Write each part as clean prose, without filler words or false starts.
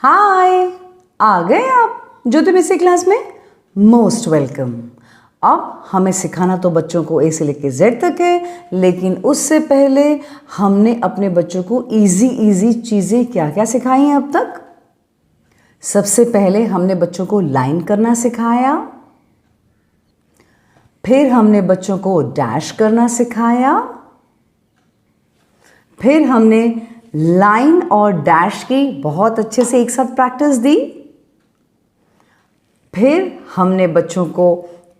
हाय, आ गए आप ज्योति basic class में। Most welcome. अब हमें सिखाना तो बच्चों को ए से लेकर जेड तक है, लेकिन उससे पहले हमने अपने बच्चों को इजी चीज़ें क्या क्या सिखाई हैं अब तक। सबसे पहले हमने बच्चों को लाइन करना सिखाया, फिर हमने बच्चों को डैश करना सिखाया, फिर हमने लाइन और डैश की बहुत अच्छे से एक साथ प्रैक्टिस दी। फिर हमने बच्चों को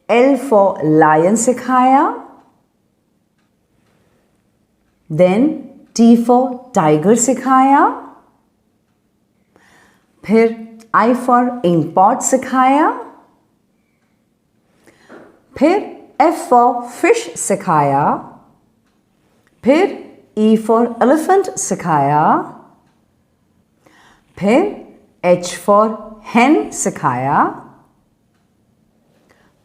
L फॉर लायन सिखाया, देन T फॉर टाइगर सिखाया, फिर I फॉर इंकपॉट सिखाया, फिर F फॉर फिश सिखाया, फिर E फॉर एलिफेंट सिखाया, फिर H फॉर hen सिखाया,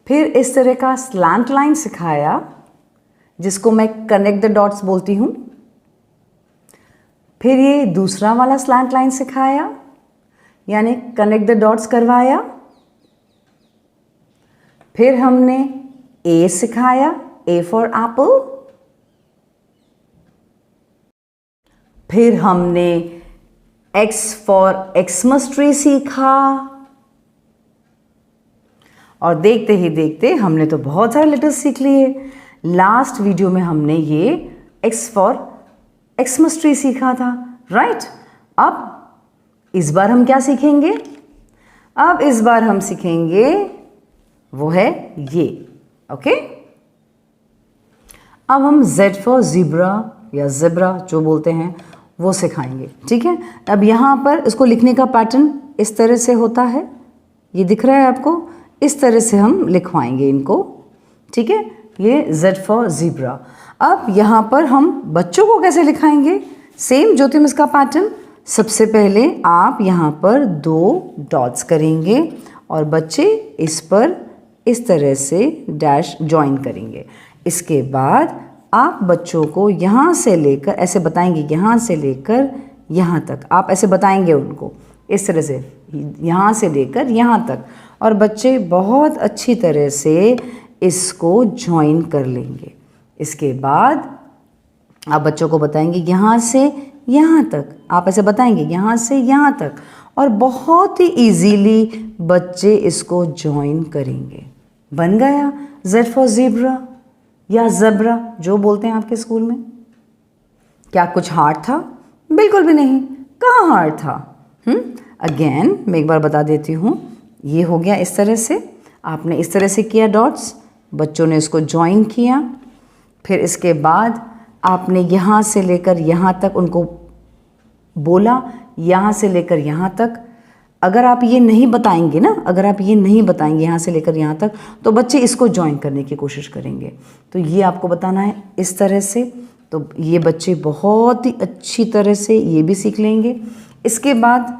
फिर इस तरह का स्लैंट लाइन सिखाया जिसको मैं कनेक्ट द डॉट्स बोलती हूं, फिर ये दूसरा वाला स्लैंट लाइन सिखाया यानी कनेक्ट द डॉट्स करवाया, फिर हमने A सिखाया, A फॉर एप्पल, फिर हमने X फॉर एक्समस ट्री सीखा, और देखते ही देखते हमने तो बहुत सारे लेटर्स सीख लिए। लास्ट वीडियो में हमने ये X फॉर एक्समस ट्री सीखा था, राइट। अब इस बार हम क्या सीखेंगे? अब इस बार हम सीखेंगे वो है ये, ओके। अब हम Z फॉर ज़ीब्रा या ज़ेब्रा जो बोलते हैं वो सिखाएंगे, ठीक है। अब यहाँ पर इसको लिखने का पैटर्न इस तरह से होता है, ये दिख रहा है आपको, इस तरह से हम लिखवाएंगे इनको, ठीक है। ये Z फॉर ज़ीब्रा। अब यहाँ पर हम बच्चों को कैसे लिखाएंगे? सेम ज्योति मिस का पैटर्न। सबसे पहले आप यहाँ पर 2 डॉट्स करेंगे और बच्चे इस पर इस तरह से डैश ज्वाइन करेंगे। इसके बाद आप बच्चों को यहाँ से लेकर ऐसे बताएंगे, यहाँ से लेकर यहाँ तक आप ऐसे बताएंगे उनको इस तरह से, यहाँ से लेकर यहाँ तक, और बच्चे बहुत अच्छी तरह से इसको ज्वाइन कर लेंगे। इसके बाद आप बच्चों को बताएंगे यहाँ से यहाँ तक, आप ऐसे बताएंगे यहाँ से यहाँ तक, और बहुत ही इजीली बच्चे इसको ज्वाइन करेंगे। बन गया Z फॉर ज़ीब्रा या ज़ेब्रा जो बोलते हैं आपके स्कूल में। क्या कुछ हार्ड था? बिल्कुल भी नहीं। कहाँ हार्ड था? अगेन मैं एक बार बता देती हूँ। ये हो गया इस तरह से, आपने इस तरह से किया डॉट्स, बच्चों ने इसको ज्वाइन किया, फिर इसके बाद आपने यहाँ से लेकर यहाँ तक उनको बोला, यहाँ से लेकर यहाँ तक। अगर आप ये नहीं बताएंगे ना, अगर आप ये नहीं बताएंगे यहाँ से लेकर यहाँ तक, तो बच्चे इसको ज्वाइन करने की कोशिश करेंगे। तो ये आपको बताना है इस तरह से, तो ये बच्चे बहुत ही अच्छी तरह से ये भी सीख लेंगे। इसके बाद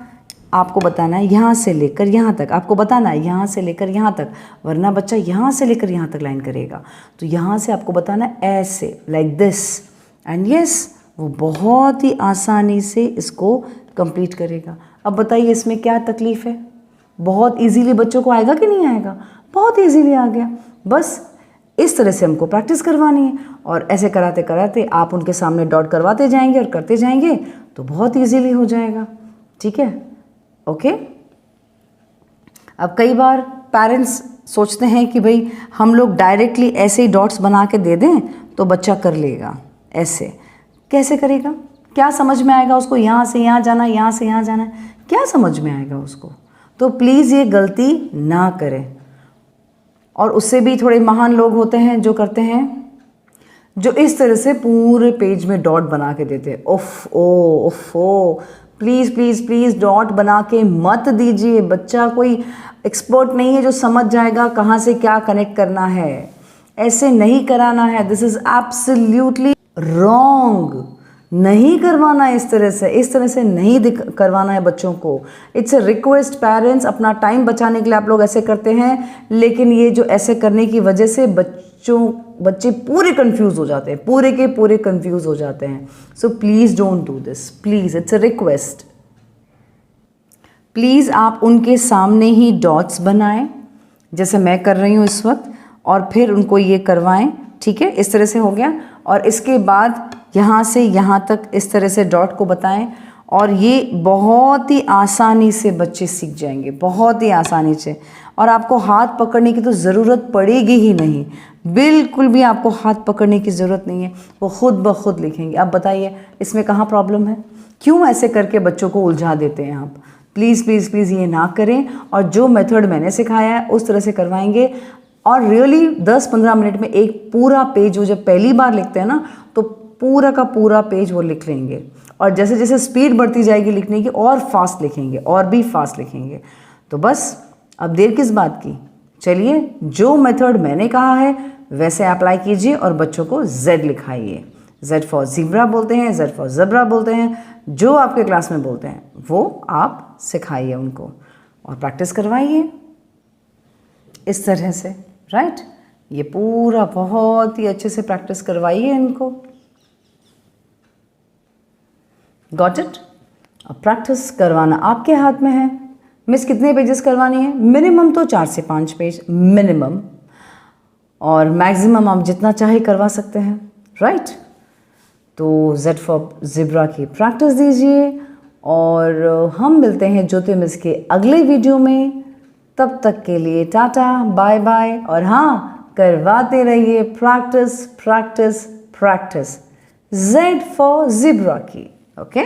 आपको बताना है यहाँ से लेकर यहाँ तक, आपको बताना है यहाँ से लेकर यहाँ तक, वरना बच्चा यहाँ से लेकर यहाँ तक लाइन करेगा। तो यहाँ से आपको बताना है ऐसे, लाइक दिस, एंड यस, वो बहुत ही आसानी से इसको कंप्लीट करेगा। अब बताइए इसमें क्या तकलीफ़ है? बहुत इजीली बच्चों को आएगा कि नहीं आएगा? बहुत इजीली आ गया। बस इस तरह से हमको प्रैक्टिस करवानी है, और ऐसे कराते कराते आप उनके सामने डॉट करवाते जाएंगे और करते जाएंगे तो बहुत इजीली हो जाएगा, ठीक है, ओके। अब कई बार पेरेंट्स सोचते हैं कि भाई हम लोग डायरेक्टली ऐसे ही डॉट्स बना के दे दें तो बच्चा कर लेगा। ऐसे कैसे करेगा? क्या समझ में आएगा उसको? यहाँ से यहाँ जाना, यहाँ से यहाँ जाना, क्या समझ में आएगा उसको? तो प्लीज़ ये गलती ना करें। और उससे भी थोड़े महान लोग होते हैं जो करते हैं, जो इस तरह से पूरे पेज में डॉट बना के देते हैं। उफ ओ, प्लीज़ प्लीज़ प्लीज़ डॉट बना के मत दीजिए। बच्चा कोई एक्सपर्ट नहीं है जो समझ जाएगा कहाँ से क्या कनेक्ट करना है। ऐसे नहीं कराना है। This is absolutely wrong. नहीं करवाना इस तरह से नहीं करवाना है बच्चों को। इट्स अ रिक्वेस्ट पेरेंट्स, अपना टाइम बचाने के लिए आप लोग ऐसे करते हैं, लेकिन ये जो ऐसे करने की वजह से बच्चे पूरे कंफ्यूज हो जाते हैं, पूरे के पूरे कंफ्यूज हो जाते हैं। So please don't do this, please, it's a request. Please आप उनके सामने ही डॉट्स बनाएं जैसे मैं कर रही हूँ इस वक्त, और फिर उनको ये करवाएं। ठीक है, इस तरह से हो गया। और इसके बाद यहाँ से यहाँ तक इस तरह से डॉट को बताएं, और ये बहुत ही आसानी से बच्चे सीख जाएंगे, बहुत ही आसानी से। और आपको हाथ पकड़ने की तो ज़रूरत पड़ेगी ही नहीं, बिल्कुल भी आपको हाथ पकड़ने की ज़रूरत नहीं है, वो खुद ब खुद लिखेंगे। अब बताइए इसमें कहाँ प्रॉब्लम है? क्यों ऐसे करके बच्चों को उलझा देते हैं आप? प्लीज़ प्लीज़ प्लीज़ ये ना करें, और जो मेथड मैंने सिखाया है उस तरह से करवाएंगे। और रियली 10-15 मिनट में एक पूरा पेज, वो जब पहली बार लिखते हैं ना तो पूरा का पूरा पेज वो लिख लेंगे, और जैसे जैसे स्पीड बढ़ती जाएगी लिखने की और फास्ट लिखेंगे, और भी फास्ट लिखेंगे। तो बस अब देर किस बात की, चलिए जो मेथड मैंने कहा है वैसे अप्लाई कीजिए और बच्चों को Z लिखाइए। Z फॉर ज़ीब्रा बोलते हैं, Z फॉर ज़ेब्रा बोलते हैं, जो आपके क्लास में बोलते हैं वो आप सिखाइए उनको और प्रैक्टिस करवाइए इस तरह से, राइट। ये पूरा बहुत ही अच्छे से प्रैक्टिस करवाइए इनको। Got it? अब प्रैक्टिस करवाना आपके हाथ में है। मिस कितने पेजेस करवानी है? मिनिमम तो 4 से 5 पेज मिनिमम, और मैक्सिमम आप जितना चाहे करवा सकते हैं, राइट। तो Z फॉर ज़ेब्रा की प्रैक्टिस दीजिए, और हम मिलते हैं ज्योति मिस के अगले वीडियो में। तब तक के लिए टाटा बाय बाय, और हाँ, करवाते रहिए practice practice practice Z for zebra की। Okay,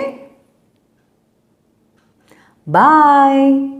bye.